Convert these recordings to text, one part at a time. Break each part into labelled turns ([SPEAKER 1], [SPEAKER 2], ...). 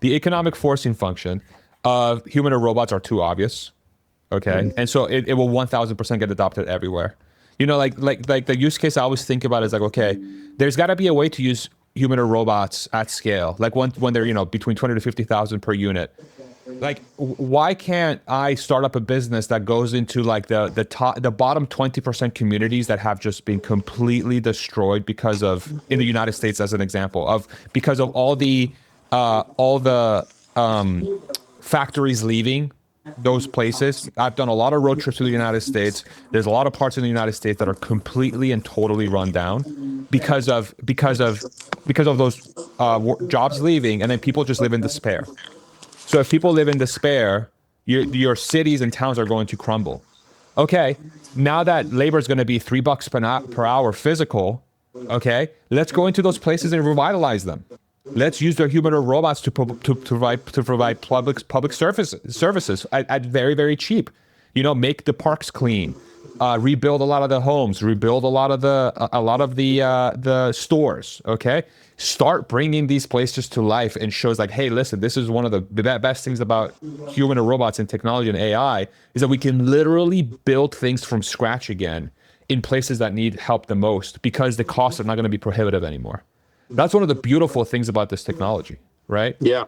[SPEAKER 1] the economic forcing function of human or robots are too obvious. Okay. And so it will 1000% get adopted everywhere. You know, like the use case I always think about is like, okay, there's got to be a way to use human or robots at scale. Like when they're, between 20 to 50,000 per unit. Like, why can't I start up a business that goes into like the bottom 20% communities that have just been completely destroyed because of, in the United States as an example, because of all the factories leaving those places. I've done a lot of road trips to the United States. There's a lot of parts in the United States that are completely and totally run down because of those jobs leaving, and then people just live in despair. So if people live in despair, your cities and towns are going to crumble. Okay, now that labor is going to be $3 per hour physical, okay, let's go into those places and revitalize them. Let's use their human or robots to provide public services at very, very cheap. Make the parks clean, rebuild a lot of the homes, rebuild a lot of the stores. Okay, start bringing these places to life and shows like, hey, listen, this is one of the best things about human or robots and technology and AI is that we can literally build things from scratch again in places that need help the most because the costs are not going to be prohibitive anymore. That's one of the beautiful things about this technology, right?
[SPEAKER 2] Yeah.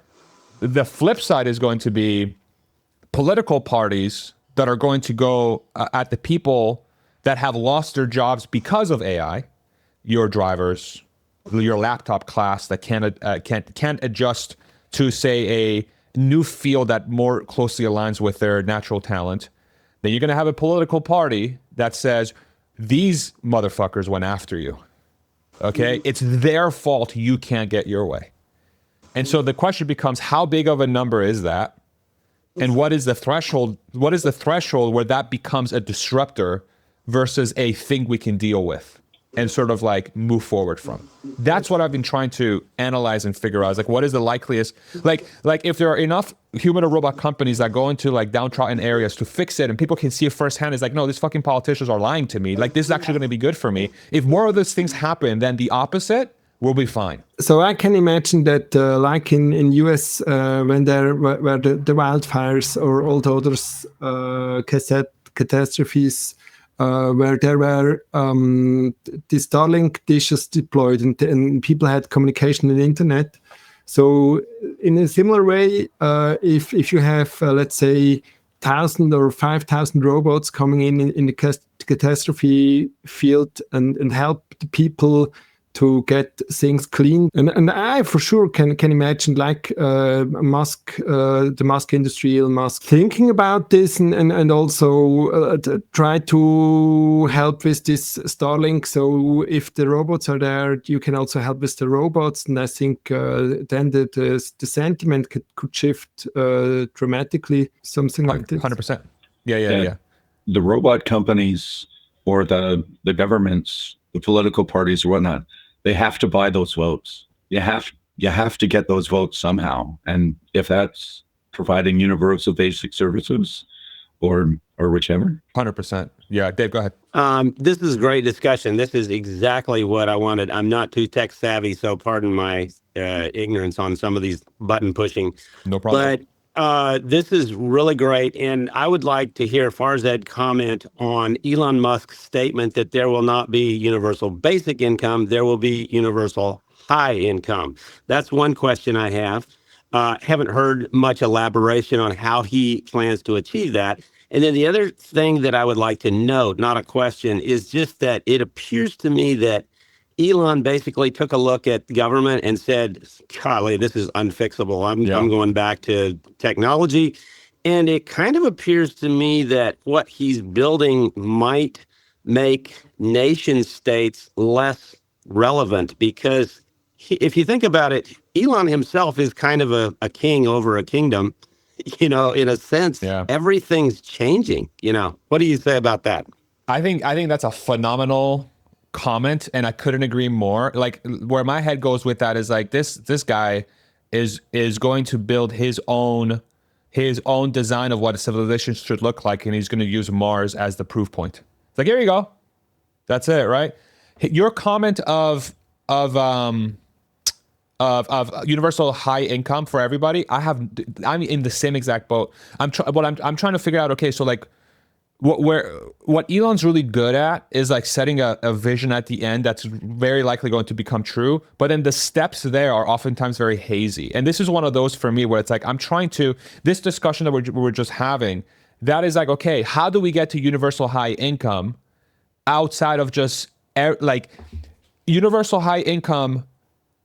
[SPEAKER 1] The flip side is going to be political parties that are going to go at the people that have lost their jobs because of AI, your drivers, your laptop class that can't adjust to, say, a new field that more closely aligns with their natural talent. Then you're going to have a political party that says, these motherfuckers went after you. Okay, it's their fault you can't get your way. And so the question becomes, how big of a number is that? And what is the threshold? What is the threshold where that becomes a disruptor versus a thing we can deal with and sort of like move forward from? That's what I've been trying to analyze and figure out. Is like, what is the likeliest? Like if there are enough human or robot companies that go into like downtrodden areas to fix it and people can see it firsthand, it's like, no, these fucking politicians are lying to me. Like, this is actually going to be good for me. If more of those things happen, then the opposite will be fine.
[SPEAKER 3] So I can imagine that like in US, when there were the wildfires or all the others catastrophes, where there were the Starlink dishes deployed and people had communication on the internet. So in a similar way, if you have, let's say, 1,000 or 5,000 robots coming in the catastrophe field and help the people to get things clean. And I for sure can imagine like Musk, the Musk industry, Elon Musk, thinking about this and also try to help with this Starlink. So if the robots are there, you can also help with the robots. And I think then the sentiment could shift dramatically, something like this.
[SPEAKER 1] 100%. Yeah.
[SPEAKER 4] The robot companies or the governments, the political parties or whatnot, they have to buy those votes. You have to get those votes somehow. And if that's providing universal basic services or whichever.
[SPEAKER 1] 100%. Yeah, Dave, go ahead.
[SPEAKER 2] This is a great discussion. This is exactly what I wanted. I'm not too tech savvy, so pardon my ignorance on some of these button pushing.
[SPEAKER 1] No problem.
[SPEAKER 2] But this is really great. And I would like to hear Farzad comment on Elon Musk's statement that there will not be universal basic income. There will be universal high income. That's one question I have. Haven't heard much elaboration on how he plans to achieve that. And then the other thing that I would like to note, not a question, is just that it appears to me that Elon basically took a look at government and said, golly, this is unfixable. I'm going back to technology. And it kind of appears to me that what he's building might make nation states less relevant because if you think about it, Elon himself is kind of a king over a kingdom. In a sense, everything's changing. What do you say about that?
[SPEAKER 1] I think that's a phenomenal comment, and I couldn't agree more. Like, where my head goes with that is like this guy is going to build his own design of what a civilization should look like, and he's going to use Mars as the proof point. It's like, here you go, that's it, right? Your comment of of universal high income for everybody, I'm in the same exact boat. I'm trying to figure out, okay, so like what Elon's really good at is like setting a vision at the end that's very likely going to become true, but then the steps there are oftentimes very hazy. And this is one of those for me where it's like, I'm trying to, this discussion that we're just having, that is like, okay, how do we get to universal high income outside of just like universal high income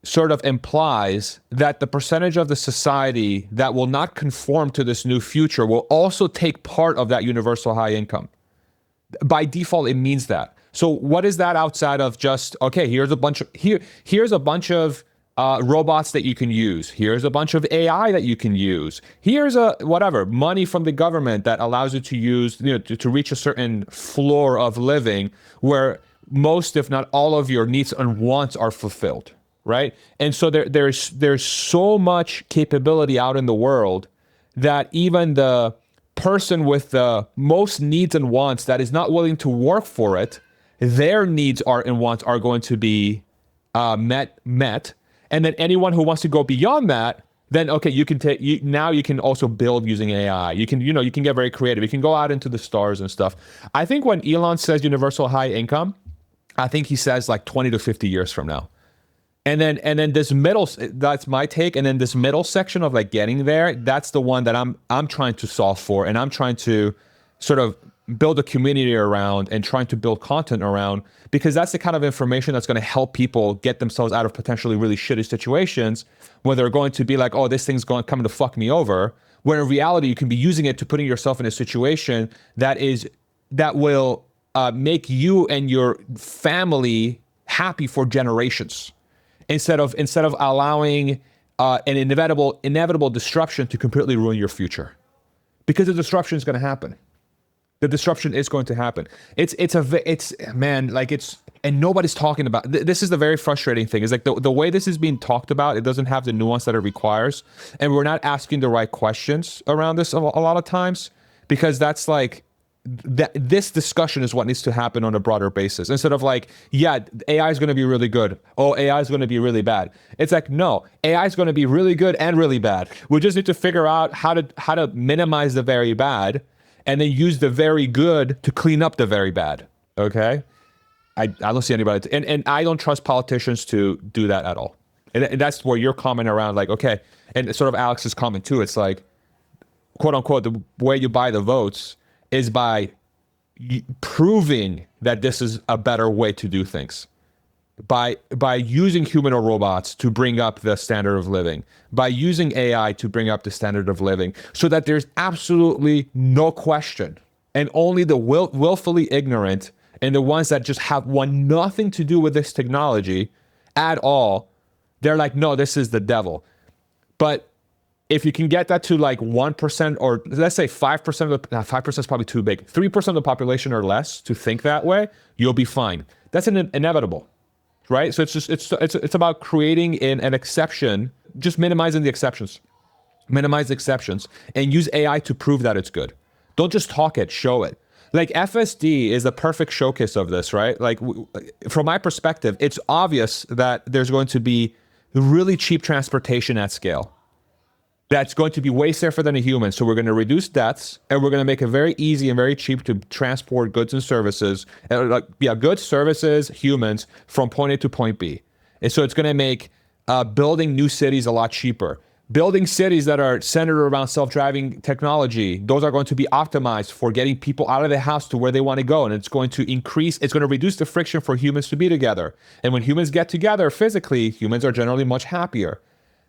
[SPEAKER 1] sort of implies that the percentage of the society that will not conform to this new future will also take part of that universal high income. By default, it means that. So what is that outside of just, okay, here's a bunch of robots that you can use. Here's a bunch of AI that you can use. Here's money from the government that allows you to use, to reach a certain floor of living where most, if not all of your needs and wants are fulfilled. Right. And so there's so much capability out in the world that even the person with the most needs and wants that is not willing to work for it, their needs and wants are going to be met. And then anyone who wants to go beyond that, then, okay, you can also build using AI. You can get very creative. You can go out into the stars and stuff. I think when Elon says universal high income, I think he says like 20 to 50 years from now. And then this middle, that's my take. And then this middle section of like getting there, that's the one that I'm trying to solve for. And I'm trying to sort of build a community around and trying to build content around, because that's the kind of information that's going to help people get themselves out of potentially really shitty situations where they're going to be like, oh, this thing's coming to fuck me over. Where in reality, you can be using it to putting yourself in a situation that will make you and your family happy for generations. Instead of allowing an inevitable disruption to completely ruin your future, because the disruption is going to happen. The disruption is going to happen. And nobody's talking about. This is the very frustrating thing. Is like the way this is being talked about, it doesn't have the nuance that it requires, and we're not asking the right questions around this a lot of times, because that's like. This discussion is what needs to happen on a broader basis, instead of like, yeah, AI is going to be really good. Oh, AI is going to be really bad. It's like, no, AI is going to be really good and really bad. We just need to figure out how to minimize the very bad, and then use the very good to clean up the very bad. Okay, I don't see anybody, and I don't trust politicians to do that at all. And that's where your comment around like, okay, and sort of Alex's comment too. It's like, quote unquote, the way you buy the votes is by proving that this is a better way to do things, by using human or robots to bring up the standard of living, by using AI to bring up the standard of living, so that there's absolutely no question, and only the willfully ignorant and the ones that just want nothing to do with this technology at all, they're like, no, this is the devil. But if you can get that to like 1%, or let's say 5% of 5% is probably too big, 3% of the population or less to think that way, you'll be fine. That's inevitable, right? So it's about creating an exception, just minimizing the exceptions, minimize the exceptions, and use AI to prove that it's good. Don't just talk it, show it. Like FSD is the perfect showcase of this, right? Like from my perspective, it's obvious that there's going to be really cheap transportation at scale. That's going to be way safer than a human. So we're going to reduce deaths, and we're going to make it very easy and very cheap to transport goods and services, goods, services, humans from point A to point B. And so it's going to make building new cities a lot cheaper. Building cities that are centered around self-driving technology, those are going to be optimized for getting people out of the house to where they want to go. And it's going to reduce the friction for humans to be together. And when humans get together physically, humans are generally much happier.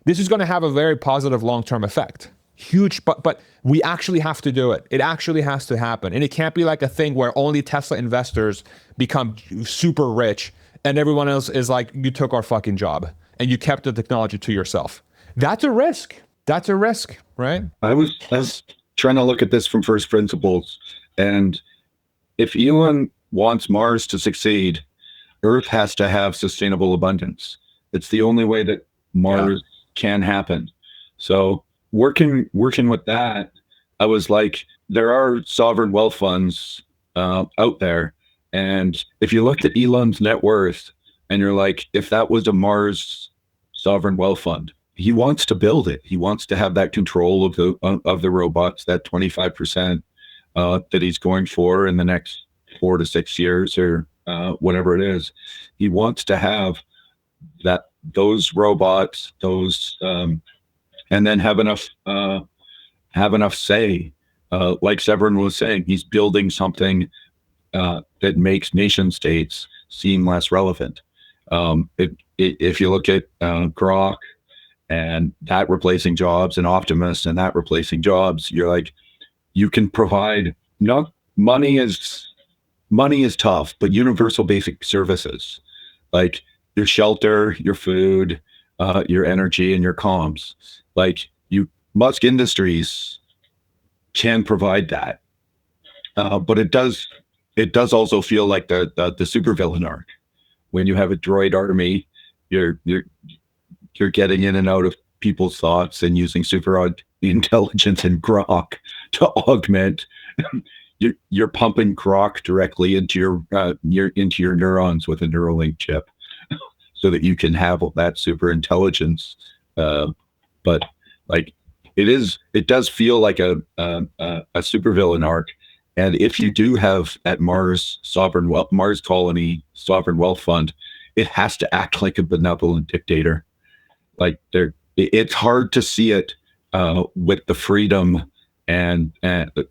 [SPEAKER 1] This is going to have a very positive long-term effect. Huge, but we actually have to do it. It actually has to happen. And it can't be like a thing where only Tesla investors become super rich and everyone else is like, you took our fucking job and you kept the technology to yourself. That's a risk. That's a risk, right?
[SPEAKER 4] I was trying to look at this from first principles. And if Elon wants Mars to succeed, Earth has to have sustainable abundance. It's the only way that Mars can happen. So working with that, I was like, there are sovereign wealth funds out there. And if you looked at Elon's net worth and you're like, if that was a Mars sovereign wealth fund. He wants to build it. He wants to have that control of the robots, that 25% that he's going for in the next 4 to 6 years, or whatever it is. He wants to have those robots, and then have enough say. Like Severin was saying, he's building something that makes nation states seem less relevant. If you look at Grok and that replacing jobs, and Optimus and that replacing jobs, you're like, you can provide, not money is tough, but universal basic services like your shelter, your food, your energy, and your comms. Like Musk Industries can provide that, but it does also feel like the supervillain arc. When you have a droid army, you're getting in and out of people's thoughts and using super intelligence and Grok to augment. You're pumping Grok directly into your neurons with a Neuralink chip, so that you can have that super intelligence. But like it does feel like a supervillain arc. And if you do have at Mars Colony Sovereign Wealth Fund, it has to act like a benevolent dictator. Like it's hard to see it with the freedom and that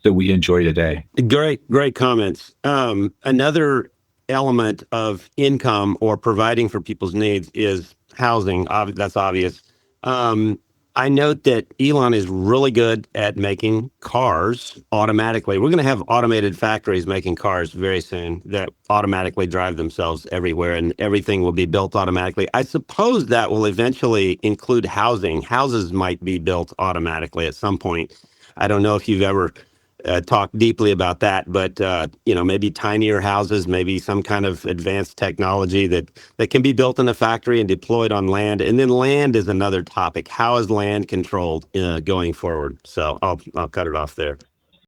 [SPEAKER 4] we enjoy today.
[SPEAKER 2] Great comments. Another element of income or providing for people's needs is housing. That's obvious. I note that Elon is really good at making cars automatically. We're going to have automated factories making cars very soon that automatically drive themselves everywhere, and everything will be built automatically. I suppose that will eventually include housing. Houses might be built automatically at some point. I don't know if you've ever talked deeply about that, but maybe tinier houses, maybe some kind of advanced technology that can be built in a factory and deployed on land. And then land is another topic. How is land controlled going forward? So I'll cut it off there.